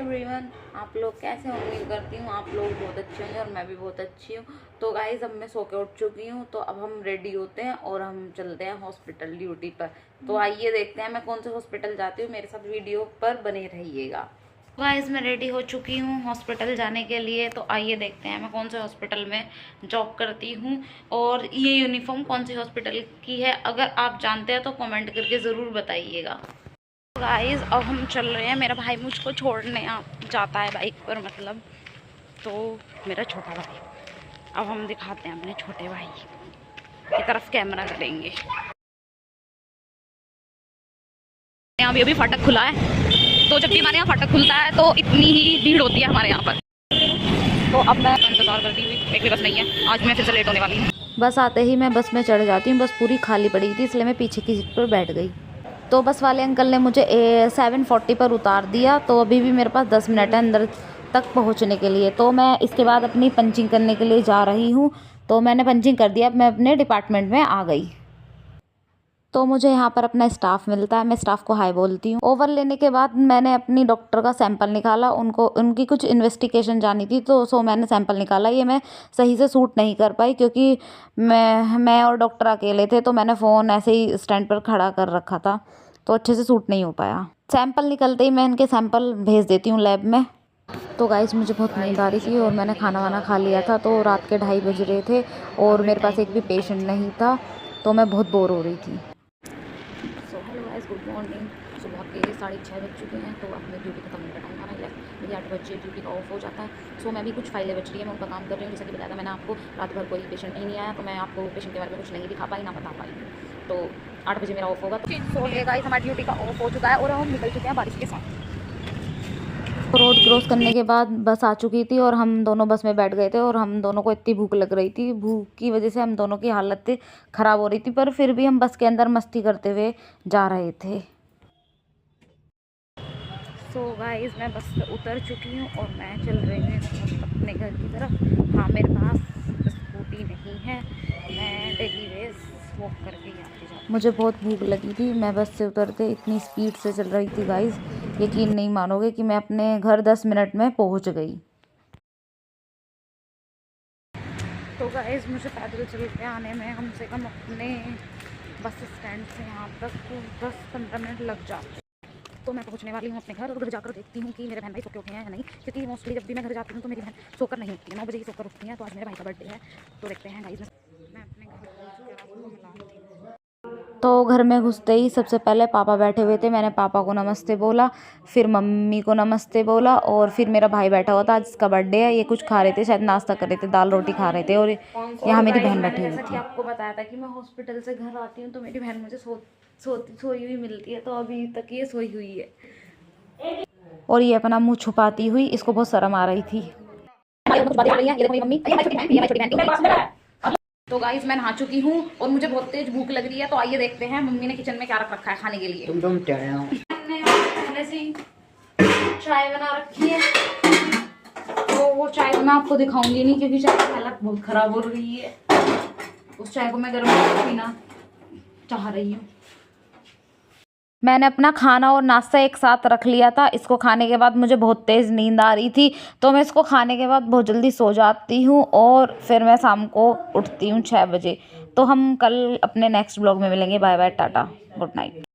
Everyone, आप लोग कैसे हो? उम्मीद करती हूँ आप लोग बहुत अच्छे होंगे और मैं भी बहुत अच्छी हूँ। तो गाइस, अब मैं सो के उठ चुकी हूँ, तो अब हम रेडी होते हैं और हम चलते हैं हॉस्पिटल ड्यूटी पर। तो आइए देखते हैं मैं कौन से हॉस्पिटल जाती हूँ। मेरे साथ वीडियो पर बने रहिएगा। गाइस, मैं रेडी हो चुकी हूँ हॉस्पिटल जाने के लिए। तो आइए देखते हैं मैं कौन से हॉस्पिटल में जॉब करती हूँ और ये यूनिफॉर्म कौन सी हॉस्पिटल की है। अगर आप जानते हैं तो कमेंट करके ज़रूर बताइएगा। गाइस, अब हम चल रहे हैं। मेरा भाई मुझको छोड़ने जाता है बाइक पर, मतलब तो मेरा छोटा भाई। अब हम दिखाते हैं अपने छोटे भाई की तरफ कैमरा करेंगे। यहाँ भी अभी फाटक खुला है, तो जब भी हमारे यहाँ फाटक खुलता है तो इतनी ही भीड़ होती है हमारे यहाँ पर। तो अब मैं इंतजार करती हुई, एक भी बस नहीं है, आज मैं फिर से लेट होने वाली हूँ। बस आते ही मैं बस में चढ़ जाती हूँ। बस पूरी खाली पड़ी थी, इसलिए मैं पीछे की सीट पर बैठ गई। तो बस वाले अंकल ने मुझे 7:40 पर उतार दिया। तो अभी भी मेरे पास 10 मिनट है अंदर तक पहुंचने के लिए। तो मैं इसके बाद अपनी पंचिंग करने के लिए जा रही हूं। तो मैंने पंचिंग कर दिया, अब मैं अपने डिपार्टमेंट में आ गई। तो मुझे यहाँ पर अपना स्टाफ मिलता है, मैं स्टाफ को हाय बोलती हूँ। ओवर लेने के बाद मैंने अपनी डॉक्टर का सैंपल निकाला। उनको उनकी कुछ इन्वेस्टिगेशन जानी थी, तो मैंने सैंपल निकाला। ये मैं सही से शूट नहीं कर पाई क्योंकि मैं और डॉक्टर अकेले थे। तो मैंने फ़ोन ऐसे ही स्टैंड पर खड़ा कर रखा था, तो अच्छे से शूट नहीं हो पाया। सैंपल निकलते ही मैं इनके सैंपल भेज देती हूँ लैब में। तो गाइस, मुझे बहुत नींद आ रही थी और मैंने खाना वाना खा लिया था। तो रात के 2:30 बज रहे थे और मेरे पास एक भी पेशेंट नहीं था, तो मैं बहुत बोर हो रही थी। So hello guys, good morning. सुबह के 6:30 बज चुके हैं। तो अब मेरी ड्यूटी खत्म होने का टाइम आ रहा है। मेरी 8 बजे ड्यूटी का ऑफ हो जाता है। सो मैं भी कुछ फाइलें बच रही है, मैं उनका काम कर रही हूँ। जैसा कि बताया था मैंने आपको, रात भर कोई पेशेंट ही नहीं आया, तो मैं आपको पेशेंट के बारे में कुछ नहीं दिखा पाई, ना बता पाई। तो 8 बजे मेरा ऑफ होगा। तो ये गाइस, हमारी ड्यूटी का ऑफ हो चुका है और हम निकल चुके हैं बारिश के साथ। रोड क्रॉस करने के बाद बस आ चुकी थी और हम दोनों बस में बैठ गए थे। और हम दोनों को इतनी भूख लग रही थी, भूख की वजह से हम दोनों की हालत ख़राब हो रही थी, पर फिर भी हम बस के अंदर मस्ती करते हुए जा रहे थे। सो गाइस, मैं बस से उतर चुकी हूँ और मैं चल रही हूँ अपने घर की तरफ। हाँ, मेरे पास स्कूटी नहीं है, मैं डेली वेज वॉक करके आती जाती। मुझे बहुत भूख लगी थी। मैं बस से उतरते इतनी स्पीड से चल रही थी गाइस, यकीन नहीं मानोगे कि मैं अपने घर 10 मिनट में पहुँच गई। तो गाइस, मुझे पैदल चल के आने में कम से कम अपने बस स्टैंड से यहाँ तक 10-15 मिनट लग जाते। तो मैं पहुंचने वाली हूँ अपने घर और घर जाकर देखती हूँ कि मेरे बहन भाई सो के उठे हैं या नहीं, क्योंकि मोस्टली जब भी मैं घर जाती हूँ तो मेरी बहन सोकर नहीं उठती है, 9 बजे ही सोकर उठती हैं। तो आज मेरे भाई का बर्थडे है, तो देखते हैं गाइस। मैं अपने घर पहुँच कर आपको मिलाती हूँ। तो घर में घुसते ही सबसे पहले पापा बैठे हुए थे। मैंने पापा को नमस्ते बोला, फिर मम्मी को नमस्ते बोला और फिर मेरा भाई बैठा हुआ था, आज इसका बर्थडे है। ये कुछ खा रहे थे, शायद नाश्ता कर रहे थे, दाल रोटी खा रहे थे। और यहाँ मेरी बहन बैठी हुई थी। आपको बताया था कि मैं हॉस्पिटल से घर आती हूँ तो मेरी बहन मुझे सोई हुई मिलती है, तो अभी तक ये सोई हुई है और ये अपना मुंह छुपाती हुई, इसको बहुत शर्म आ रही थी। तो गाइस, मैं नहा चुकी हूँ और मुझे बहुत तेज भूख लग रही है। तो आइए देखते हैं मम्मी ने किचन में क्या रख रखा है खाने के लिए। मैंने पहले से ही चाय बना रखी है, तो वो चाय मैं आपको दिखाऊंगी नहीं क्योंकि चाय की हालत बहुत खराब हो रही है। उस चाय को मैं गर्म पीना चाह रही हूँ। मैंने अपना खाना और नाश्ता एक साथ रख लिया था। इसको खाने के बाद मुझे बहुत तेज़ नींद आ रही थी, तो मैं इसको खाने के बाद बहुत जल्दी सो जाती हूँ और फिर मैं शाम को उठती हूँ 6 बजे। तो हम कल अपने नेक्स्ट ब्लॉग में मिलेंगे। Bye bye, tata, good night.